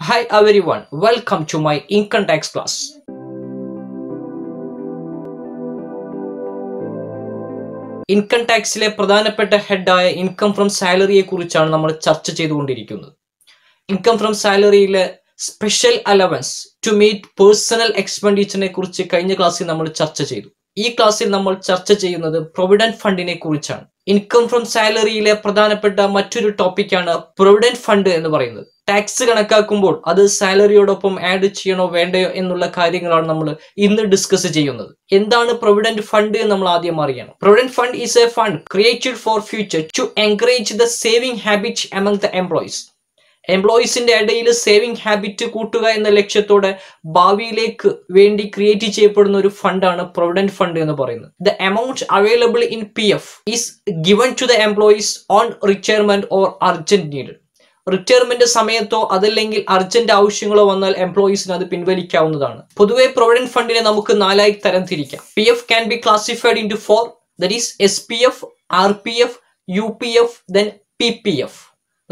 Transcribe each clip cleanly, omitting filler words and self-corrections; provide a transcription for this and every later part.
Hi everyone, welcome to my income tax class. Income ടാക്സിലെ പ്രധാനപ്പെട്ട ഹെഡായ ഇൻകം ഫ്രം സാലറിയെ കുറിച്ചാണ് നമ്മൾ ചർച്ച ചെയ്തുകൊണ്ടിരിക്കുന്നത്. ഇൻകം ഫ്രം സാലറിയിലെ special allowance to meet personal എക്സ്പെൻഡിച്ചറിനെ കുറിച്ച് കഴിഞ്ഞ ക്ലാസ്സിൽ നമ്മൾ ചർച്ച ചെയ്തു. ഈ ക്ലാസ്സിൽ നമ്മൾ ചർച്ച ചെയ്യുന്നത് പ്രൊവിഡന്റ് ഫണ്ടിനെ കുറിച്ചാണ്. ഇൻകം ഫ്രം സാലറിയിലെ പ്രധാനപ്പെട്ട മറ്റൊരു ടോപ്പിക്കാണ് പ്രൊവിഡന്റ് ഫണ്ട് എന്ന് പറയുന്നത്. ടാക്സ് കണക്കാക്കുമ്പോൾ അത് സാലറിയോടൊപ്പം ആഡ് ചെയ്യണോ വേണ്ടയോ എന്നുള്ള കാര്യങ്ങളാണ് നമ്മൾ ഇന്ന് ഡിസ്കസ് ചെയ്യുന്നത്. എന്താണ് പ്രൊവിഡന്റ് ഫണ്ട് എന്ന് നമ്മൾ ആദ്യം അറിയണം. Provident fund is a fund created for future to encourage the saving habit among the employees. എംപ്ലോയീസിന്റെ ഇടയിൽ സേവിംഗ് ഹാബിറ്റ് കൂട്ടുക എന്ന ലക്ഷ്യത്തോടെ ഭാവിയിലേക്ക് വേണ്ടി ക്രിയേറ്റ് ചെയ്യപ്പെടുന്ന ഒരു ഫണ്ടാണ് പ്രൊവിഡന്റ് ഫണ്ട് എന്ന് പറയുന്നത്. The amount available in PF is given to the employees on retirement or urgent need. Retirement സമയത്തോ അതല്ലെങ്കിൽ അർജന്റ് ആവശ്യങ്ങളോ വന്നാൽ എംപ്ലോയീസിന് അത് പിൻവലിക്കാവുന്നതാണ്. പൊതുവെ പ്രൊവിഡന്റ് ഫണ്ടിനെ നമുക്ക് 4 ആയി തരംതിരിക്കാം. PF can be classified into 4, that is SPF, RPF, UPF, then PPF.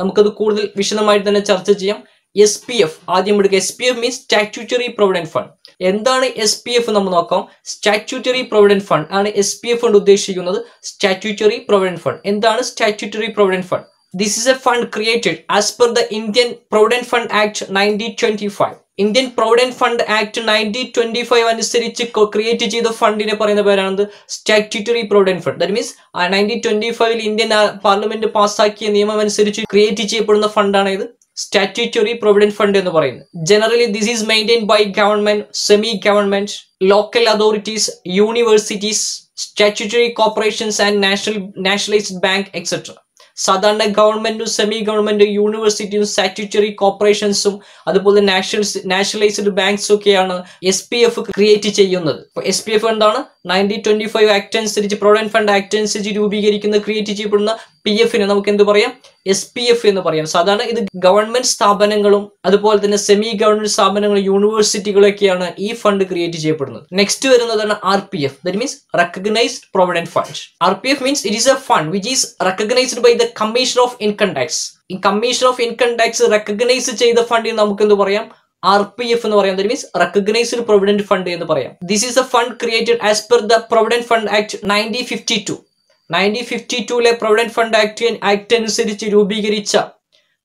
നമുക്കത് കൂടുതൽ വിശദമായിട്ട് തന്നെ ചർച്ച ചെയ്യാം. SPF ആദ്യം എടുക്കുക. SPF means statutory provident fund. എന്താണ് SPF നമ്മൾ നോക്കാം. സ്റ്റാറ്റ്യൂട്ടറി പ്രൊവിഡന്റ് ഫണ്ട് ആണ് SPF കൊണ്ട് ഉദ്ദേശിക്കുന്നത്. സ്റ്റാറ്റ്യൂട്ടറി പ്രൊവിഡന്റ് ഫണ്ട് എന്താണ്? Statutory provident fund This is a fund created as per the Indian Provident Fund Act 1925. Indian Provident Fund Act 1925 അനുസരിച്ച് create ചെയ്ത ഫണ്ടിനെ പറയുന്ന പേരാണ് statutory provident fund. That means 1925 Indian parliament പാസ്സാക്കിയ നിയമം അനുസരിച്ച് ക്രിയേറ്റ് ചെയ്യപ്പെടുന്ന ഫണ്ടാണ് ഇത് സ്റ്റാറ്റ്യൂട്ടറി പ്രൊവിഡന്റ് ഫണ്ട് എന്ന് പറയുന്നത്. Generally this is maintained by government, semi government, local authorities, universities, statutory corporations and nationalised bank etcetera. സാധാരണ ഗവൺമെന്റും സെമി ഗവൺമെന്റ്, യൂണിവേഴ്സിറ്റിയും സ്റ്റാറ്റ്യൂട്ടറി കോർപ്പറേഷൻസും അതുപോലെ നാഷണലൈസ്ഡ് ബാങ്ക്സും ഒക്കെയാണ് SPF ക്രിയേറ്റ് ചെയ്യുന്നത്. SPF എന്താണ്? 1925 ആക്ട് അനുസരിച്ച്, പ്രൊവിഡന്റ് ഫണ്ട് ആക്ട് അനുസരിച്ച് രൂപീകരിക്കുന്ന ക്രിയേറ്റ് ചെയ്യപ്പെടുന്ന PF-നെ നമുക്ക് എന്ത് പറയാം? SPF എന്ന് പറയാം. സാധാരണ ഇത് ഗവൺമെന്റ് സ്ഥാപനങ്ങളും അതുപോലെ തന്നെ സെമി ഗവൺമെന്റ് സ്ഥാപനങ്ങളും യൂണിവേഴ്സിറ്റികളൊക്കെയാണ് ഈ ഫണ്ട് ക്രിയേറ്റ് ചെയ്യപ്പെടുന്നത്. നെക്സ്റ്റ് വരുന്നതാണ് RPF, that means recognised provident fund. RPF means it is a fund which is recognised by the commission of income tax. ഈ commission of income tax recognise ചെയ്ത ഫണ്ടിന് നമുക്ക് എന്ത് പറയാം? RPF എന്ന് പറയാം. That means recognised provident fund എന്ന് പറയാം. This is a fund created as per the provident fund act 1952. 1952 provident fund act അനുസരിച്ച് രൂപീകരിച്ച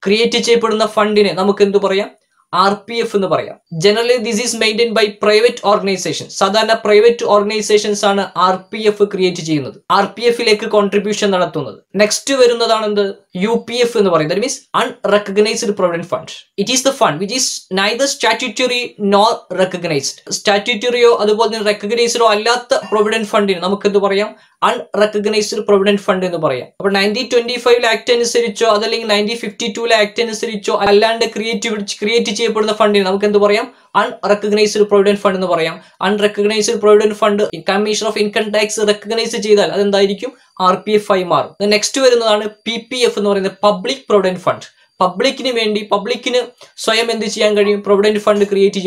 ക്രിയേറ്റ് ചെയ്യപ്പെടുന്ന ഫണ്ടിനെ നമുക്ക് എന്ത് പറയാം? RPF എന്ന് പറയാം. Generally this is maintained by private organisation. സാധാരണ പ്രൈവറ്റ് ഓർഗനൈസേഷൻസ് ആണ് RPF ക്രിയേറ്റ് ചെയ്യുന്നത്, RPF-ലേക്ക് കോൺട്രിബ്യൂഷൻ നടത്തുന്നത്. നെക്സ്റ്റ് വരുന്നതാണ് എന്ത്? UPF എന്ന് പറയുന്നത്. That means unrecognised provident fund. It is the fund which is neither statutory nor recognised. സ്റ്റാറ്റ്യൂട്ടറിയോ അതുപോലെ തന്നെ റെക്കഗ്നൈസ്ഡോ അല്ലാത്ത പ്രൊവിഡന്റ് ഫണ്ടിന് നമുക്ക് എന്ത് പറയാം? അൺറെക്കഗ്നൈസ്ഡ് പ്രൊവിഡന്റ് ഫണ്ട് എന്ന് പറയാം. അപ്പൊ 1925 ആക്ട് അനുസരിച്ചോ അതല്ലെങ്കിൽ 1952 ആക്ട് അനുസരിച്ചോ അല്ലാണ്ട് ക്രിയേറ്റ് ചെയ്യപ്പെടുന്ന ഫണ്ടിന് നമുക്ക് എന്ത് പറയാം? അൺറെക്കഗ്നൈസ്ഡ് പ്രൊവിഡന്റ് ഫണ്ട് എന്ന് പറയാം. Unrecognised provident fund commission of income tax recognise ചെയ്താൽ അതെന്തായിരിക്കും? RPF ആയി മാറും. നെക്സ്റ്റ് വരുന്നതാണ് PPF എന്ന് പറയുന്നത്, പബ്ലിക് പ്രൊവിഡന്റ് ഫണ്ട്. പബ്ലിക്കിന് സ്വയം എന്ത് ചെയ്യാൻ കഴിയും? പ്രൊവിഡന്റ് ഫണ്ട് ക്രിയേറ്റ്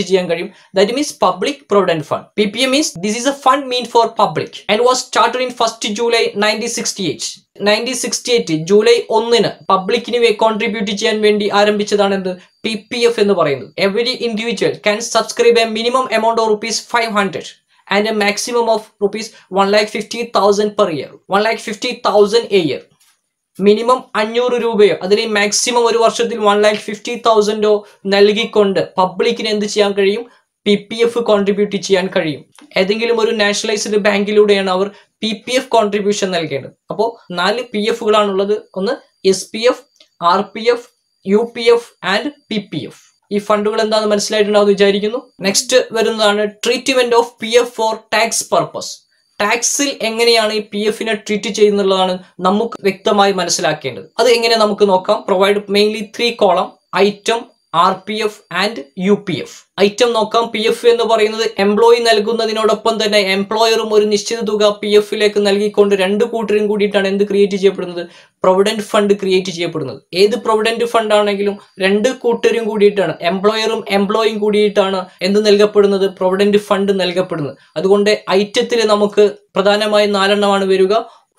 ചെയ്യാൻ കഴിയും. That means public provident fund. PPF means this is a fund mean for public and was started in 1 July 1968. 1968 July 1 പബ്ലിക്കിന് കോൺട്രിബ്യൂട്ട് ചെയ്യാൻ വേണ്ടി ആരംഭിച്ചതാണ് എന്ത്? PPF എന്ന് പറയുന്നത്. Every individual can subscribe A minimum amount of ₹500 and a maximum of ₹150,000 per year. 150,000 a year. Minimum 500 രൂപയോ അതിൽ maximum ഒരു വർഷത്തിൽ 150,000 നൽകിക്കൊണ്ട് പബ്ലിക്കിന് എന്ത് ചെയ്യാൻ കഴിയും? PPF കോൺട്രിബ്യൂട്ട് ചെയ്യാൻ കഴിയും. ഏതെങ്കിലും ഒരു നാഷണലൈസ്ഡ് ബാങ്കിലൂടെയാണ് അവർ PPF കോൺട്രിബ്യൂഷൻ നൽകേണ്ടത്. അപ്പോൾ 4 PF-കളാണുള്ളത്. ഒന്ന് SPF, RPF, UPF and PPF. ഈ ഫണ്ടുകൾ എന്താണെന്ന് മനസ്സിലായിട്ടുണ്ടാവും വിചാരിക്കുന്നു. നെക്സ്റ്റ് വരുന്നതാണ് treatment of PF for tax purpose. ടാക്സിൽ എങ്ങനെയാണ് ഈ PF-നെ ട്രീറ്റ് ചെയ്യുന്നുള്ളതാണ് നമുക്ക് വ്യക്തമായി മനസ്സിലാക്കേണ്ടത്. അത് എങ്ങനെ നമുക്ക് നോക്കാം. Provide mainly 3 column: item, RPF and UPF. Item നോക്കാം. PF എന്ന് പറയുന്നത് എംപ്ലോയി നൽകുന്നതിനോടൊപ്പം തന്നെ എംപ്ലോയറും ഒരു നിശ്ചിത തുക PF-ലേക്ക് നൽകിക്കൊണ്ട് 2 കൂട്ടരും കൂടിയിട്ടാണ് എന്ത് ക്രിയേറ്റ് ചെയ്യപ്പെടുന്നത്? പ്രൊവിഡന്റ് ഫണ്ട് ക്രിയേറ്റ് ചെയ്യപ്പെടുന്നത്. ഏത് പ്രൊവിഡന്റ് ഫണ്ട് ആണെങ്കിലും 2 കൂട്ടരും കൂടിയിട്ടാണ്, എംപ്ലോയറും എംപ്ലോയിയും കൂടിയിട്ടാണ് എന്ത് നൽകപ്പെടുന്നത്? Provident fund നൽകപ്പെടുന്നത്. അതുകൊണ്ട് ഐറ്റത്തിൽ നമുക്ക് പ്രധാനമായും 4 എണ്ണമാണ് വരിക.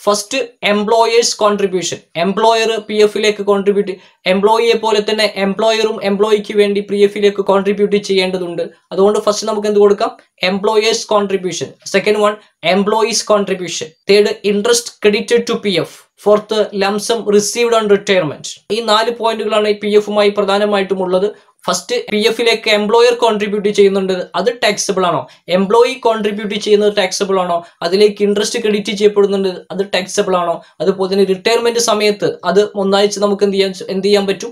First employer's contribution. Employer P എഫിലേക്ക് കോൺട്രിബ്യൂട്ട്, എംപ്ലോയിയെ പോലെ തന്നെ എംപ്ലോയറും എംപ്ലോയിക്ക് വേണ്ടി പി എഫിലേക്ക് കോൺട്രിബ്യൂട്ട് ചെയ്യേണ്ടതുണ്ട്. അതുകൊണ്ട് ഫസ്റ്റ് നമുക്ക് എന്ത് കൊടുക്കാം? Employer's contribution. Second one employees' contribution. Third interest credited to P F. Fourth lump sum received on retirement. ഈ 4 പോയിന്റുകളാണ് പി എഫുമായി പ്രധാനമായിട്ടും ഉള്ളത്. ഫസ്റ്റ് പി എഫിലേക്ക് എംപ്ലോയർ കോൺട്രിബ്യൂട്ട് ചെയ്യുന്നുണ്ട്, അത് ടാക്സബിൾ ആണോ? എംപ്ലോയി കോൺട്രിബ്യൂട്ട് ചെയ്യുന്നത് ടാക്സബിൾ ആണോ? അതിലേക്ക് ഇൻട്രസ്റ്റ് ക്രെഡിറ്റ് ചെയ്യപ്പെടുന്നുണ്ട്, അത് ടാക്സബിൾ ആണോ? അതുപോലെ തന്നെ റിട്ടയർമെന്റ് സമയത്ത് അത് ഒന്നാഴ്ച നമുക്ക് എന്ത് ചെയ്യാൻ പറ്റും?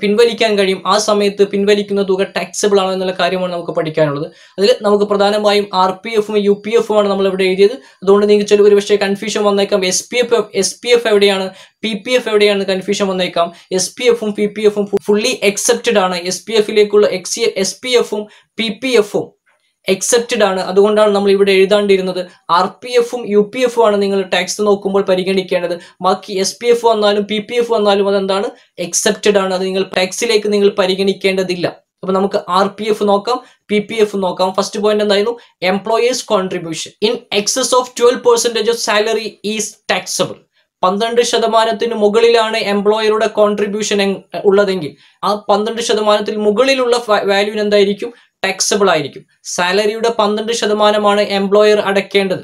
പിൻവലിക്കാൻ കഴിയും. ആ സമയത്ത് പിൻവലിക്കുന്ന തുക ടാക്സബിൾ ആണോ എന്നുള്ള കാര്യമാണ് നമുക്ക് പഠിക്കാനുള്ളത്. അതിൽ നമുക്ക് പ്രധാനമായും ആർ പി എഫും യു പി എഫും ആണ് നമ്മൾ ഇവിടെ എഴുതിയത്. അതുകൊണ്ട് നിങ്ങൾക്ക് ചില ഒരു പക്ഷേ കൺഫ്യൂഷൻ വന്നേക്കാം. എസ് പി എഫ് എവിടെയാണ്, പി പി എഫ് എവിടെയാണ് കൺഫ്യൂഷൻ വന്നേക്കാം. എസ് പി എഫും പി പി എഫും ഫുള്ളി എക്സെപ്റ്റഡ് ആണ്. എസ് പി എഫിലേക്കുള്ള എസ് പി എഫും പി പി എഫും എക്സെപ്റ്റഡ് ആണ്. അതുകൊണ്ടാണ് നമ്മൾ ഇവിടെ എഴുതാണ്ടിരുന്നത്. ആർ പി എഫും യു പി എഫും ആണ് നിങ്ങൾ ടാക്സ് നോക്കുമ്പോൾ പരിഗണിക്കേണ്ടത്. ബാക്കി എസ് പി എഫ് വന്നാലും പി പി എഫ് വന്നാലും അതെന്താണ്? എക്സെപ്റ്റഡ് ആണ്. അത് നിങ്ങൾ ടാക്സിലേക്ക് നിങ്ങൾ പരിഗണിക്കേണ്ടതില്ല. അപ്പൊ നമുക്ക് ആർ പി എഫ് നോക്കാം, പി പി എഫ് നോക്കാം. ഫസ്റ്റ് പോയിന്റ് എന്തായിരുന്നു? Employer's contribution in excess of 12% of salary is taxable. 12% മുകളിലാണ് എംപ്ലോയറുടെ കോൺട്രിബ്യൂഷൻ ഉള്ളതെങ്കിൽ ആ 12% മുകളിലുള്ള വാല്യൂവിന് എന്തായിരിക്കും? ടാക്സബിൾ ആയിരിക്കും. സാലറിയുടെ 12% എംപ്ലോയർ അടയ്ക്കേണ്ടത്.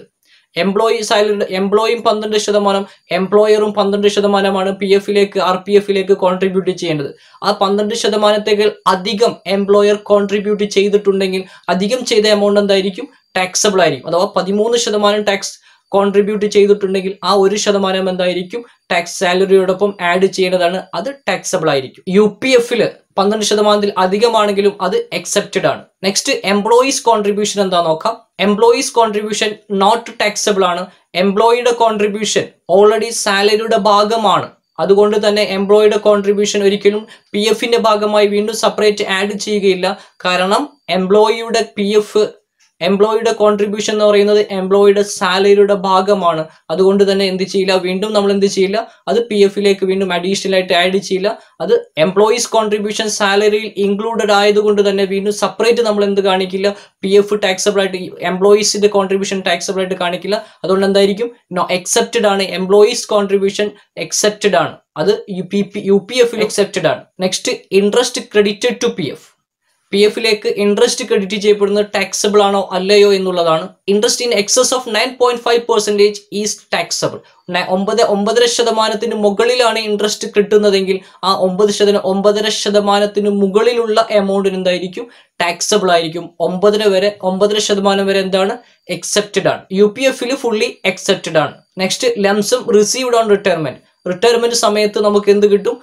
എംപ്ലോയി സാലറിയുടെ എംപ്ലോയിയും 12%, എംപ്ലോയറും 12% പി എഫിലേക്ക് ആർ പി എഫിലേക്ക് കോൺട്രിബ്യൂട്ട് ചെയ്യേണ്ടത്. ആ 12%-ത്തേക്കാൾ അധികം എംപ്ലോയർ കോൺട്രിബ്യൂട്ട് ചെയ്തിട്ടുണ്ടെങ്കിൽ അധികം ചെയ്ത എമൗണ്ട് എന്തായിരിക്കും? ടാക്സബിൾ ആയിരിക്കും. അഥവാ 13% ടാക്സ് കോൺട്രിബ്യൂട്ട് ചെയ്തിട്ടുണ്ടെങ്കിൽ ആ 1% എന്തായിരിക്കും? ടാക്സ് സാലറിയോടൊപ്പം ആഡ് ചെയ്യേണ്ടതാണ്, അത് ടാക്സബിൾ ആയിരിക്കും. യു പി എഫില് 12% അധികമാണെങ്കിലും അത് എക്സെപ്റ്റഡ് ആണ്. നെക്സ്റ്റ് എംപ്ലോയീസ് കോൺട്രിബ്യൂഷൻ എന്താ നോക്കാം. എംപ്ലോയീസ് കോൺട്രിബ്യൂഷൻ നോട്ട് ടാക്സബിൾ ആണ്. എംപ്ലോയിയുടെ കോൺട്രിബ്യൂഷൻ ഓൾറെഡി സാലറിയുടെ ഭാഗമാണ്. അതുകൊണ്ട് തന്നെ എംപ്ലോയിയുടെ കോൺട്രിബ്യൂഷൻ ഒരിക്കലും പി എഫിന്റെ ഭാഗമായി വീണ്ടും സെപ്പറേറ്റ് ആഡ് ചെയ്യുകയില്ല. കാരണം എംപ്ലോയിയുടെ കോൺട്രിബ്യൂഷൻ എന്ന് പറയുന്നത് എംപ്ലോയിയുടെ സാലറിയുടെ ഭാഗമാണ്. അതുകൊണ്ട് തന്നെ എന്ത് ചെയ്യില്ല, വീണ്ടും നമ്മൾ എന്ത് ചെയ്യില്ല, അത് പി എഫിലേക്ക് വീണ്ടും അഡീഷണൽ ആയിട്ട് ആഡ് ചെയ്യില്ല. അത് എംപ്ലോയീസ് കോൺട്രിബ്യൂഷൻ സാലറിയിൽ ഇൻക്ലൂഡഡ് ആയതുകൊണ്ട് തന്നെ വീണ്ടും സെപ്പറേറ്റ് നമ്മൾ എന്ത് കാണിക്കില്ല, പി എഫ് ടാക്സബിൾ ആയിട്ട് എംപ്ലോയീസിന്റെ കോൺട്രിബ്യൂഷൻ ടാക്സബിൾ ആയിട്ട് കാണിക്കില്ല. അതുകൊണ്ട് എന്തായിരിക്കും? എക്സെപ്റ്റഡ് ആണ്. എംപ്ലോയീസ് കോൺട്രിബ്യൂഷൻ എക്സെപ്റ്റഡ് ആണ്. അത് യു പി എഫിൽ എക്സെപ്റ്റഡ് ആണ്. Next interest credited to P F. P എഫിലേക്ക് ഇൻട്രസ്റ്റ് ക്രെഡിറ്റ് ചെയ്യപ്പെടുന്നത് ടാക്സബിൾ ആണോ അല്ലയോ എന്നുള്ളതാണ്. Interest in excess of 9.5% is taxable. 9.5% മുകളിലാണ് ഇൻട്രസ്റ്റ് കിട്ടുന്നതെങ്കിൽ ആ 9.5% മുകളിലുള്ള എമൗണ്ടിന് എന്തായിരിക്കും? ടാക്സബിൾ ആയിരിക്കും. 9.5% വരെ എന്താണ്? എക്സെപ്റ്റഡ് ആണ്. യു പി എഫിൽ ഫുള്ളി എക്സെപ്റ്റഡ് ആണ്. Next lump sum received on retirement. Retirement സമയത്ത് നമുക്ക് എന്ത് കിട്ടും?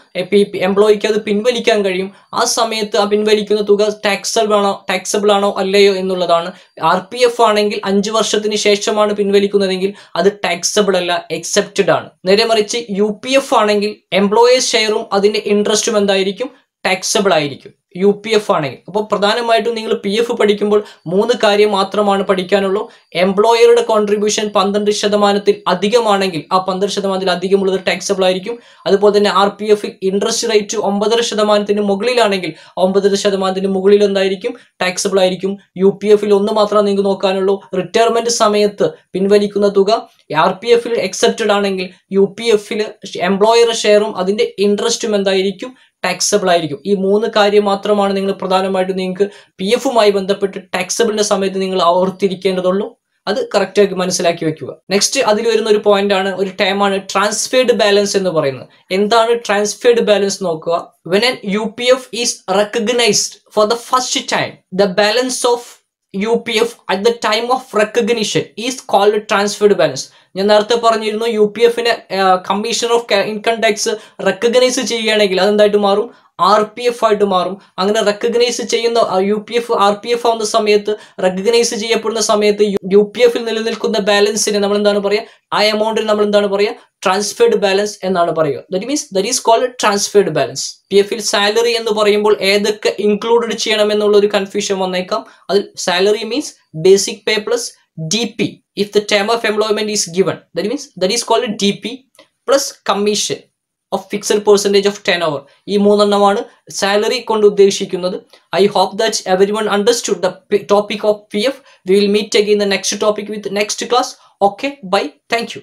എംപ്ലോയിക്ക് അത് പിൻവലിക്കാൻ കഴിയും. ആ സമയത്ത് ആ പിൻവലിക്കുന്ന തുക ടാക്സബിൾ ആണോ അല്ലയോ എന്നുള്ളതാണ്. ആർ പി എഫ് ആണെങ്കിൽ 5 വർഷത്തിന് ശേഷമാണ് പിൻവലിക്കുന്നതെങ്കിൽ അത് ടാക്സബിൾ അല്ല, എക്സെപ്റ്റഡ് ആണ്. നേരെ മറിച്ച് യു പി എഫ് ആണെങ്കിൽ എംപ്ലോയേഴ്സ് ഷെയറും അതിന്റെ ഇൻട്രസ്റ്റും എന്തായിരിക്കും? ടാക്സബിൾ ആയിരിക്കും യു പി എഫ് ആണെങ്കിൽ. അപ്പോൾ പ്രധാനമായിട്ടും നിങ്ങൾ പി എഫ് പഠിക്കുമ്പോൾ 3 കാര്യം മാത്രമാണ് പഠിക്കാനുള്ളൂ. എംപ്ലോയറുടെ കോൺട്രിബ്യൂഷൻ 12% അധികമാണെങ്കിൽ ആ 12% അധികമുള്ളത് ടാക്സബിൾ ആയിരിക്കും. അതുപോലെ തന്നെ ആർ പി എഫിൽ ഇൻട്രസ്റ്റ് റേറ്റ് 9.5% മുകളിലാണെങ്കിൽ 9% മുകളിൽ എന്തായിരിക്കും? ടാക്സബിൾ ആയിരിക്കും. യു പി എഫിൽ ഒന്ന് മാത്രമേ നിങ്ങൾക്ക് നോക്കാനുള്ളൂ. റിട്ടയർമെന്റ് സമയത്ത് പിൻവലിക്കുന്ന തുക ആർ പി എഫിൽ എക്സെപ്റ്റഡ് ആണെങ്കിൽ യു പി എഫിൽ എംപ്ലോയറുടെ ഷെയറും അതിന്റെ ഇൻട്രസ്റ്റും എന്തായിരിക്കും? ടാക്സബിൾ ആയിരിക്കും. ഈ 3 കാര്യം മാത്രമാണ് നിങ്ങൾ പ്രധാനമായിട്ടും നിങ്ങൾക്ക് പി എഫുമായി ബന്ധപ്പെട്ട് ടാക്സബിളിന്റെ സമയത്ത് നിങ്ങൾ ഓർത്തിരിക്കേണ്ടതുള്ളൂ. അത് കറക്റ്റാക്കി മനസ്സിലാക്കി വെക്കുക. നെക്സ്റ്റ് അതിൽ വരുന്ന ഒരു പോയിന്റ് ആണ്, ഒരു ടേമാണ് ട്രാൻസ്ഫേർഡ് ബാലൻസ് എന്ന് പറയുന്നത്. എന്താണ് ട്രാൻസ്ഫേർഡ് ബാലൻസ് നോക്കുക. when an UPF is recognized for the first time, the balance of UPF at the time of recognition is called transferred balance. ഞാൻ നേരത്തെ പറഞ്ഞിരുന്നു യു പി എഫിനെ commissioner of income tax recognise ചെയ്യുകയാണെങ്കിൽ അതെന്തായിട്ട് മാറും? R P F ആയിട്ട് മാറും. അങ്ങനെ റെക്കഗ്നൈസ് ചെയ്യുന്ന U P F R P F ആവുന്ന സമയത്ത്, റെക്കഗ്നൈസ് ചെയ്യപ്പെടുന്ന സമയത്ത് യു പി എഫിൽ നിലനിൽക്കുന്ന ബാലൻസിനെ നമ്മൾ എന്താണ് പറയുക? ആ എമൗണ്ടിന് നമ്മൾ എന്താണ് പറയുക? ട്രാൻസ്ഫേർഡ് ബാലൻസ് എന്നാണ് പറയുക. That is called transferred balance. P എഫിൽ സാലറി എന്ന് പറയുമ്പോൾ ഏതൊക്കെ ഇൻക്ലൂഡഡ് ചെയ്യണം എന്നുള്ള ഒരു കൺഫ്യൂഷൻ വന്നേക്കാം. അതിൽ salary means basic pay plus DP if the term of employment is given. That is called DP plus commission of fixed percentage of turnover. ഈ 3 എണ്ണമാണ് സാലറി കൊണ്ട് ഉദ്ദേശിക്കുന്നത്. I hope that everyone understood the topic of PF. We will meet again in the next topic with next class. Okay, bye. Thank you.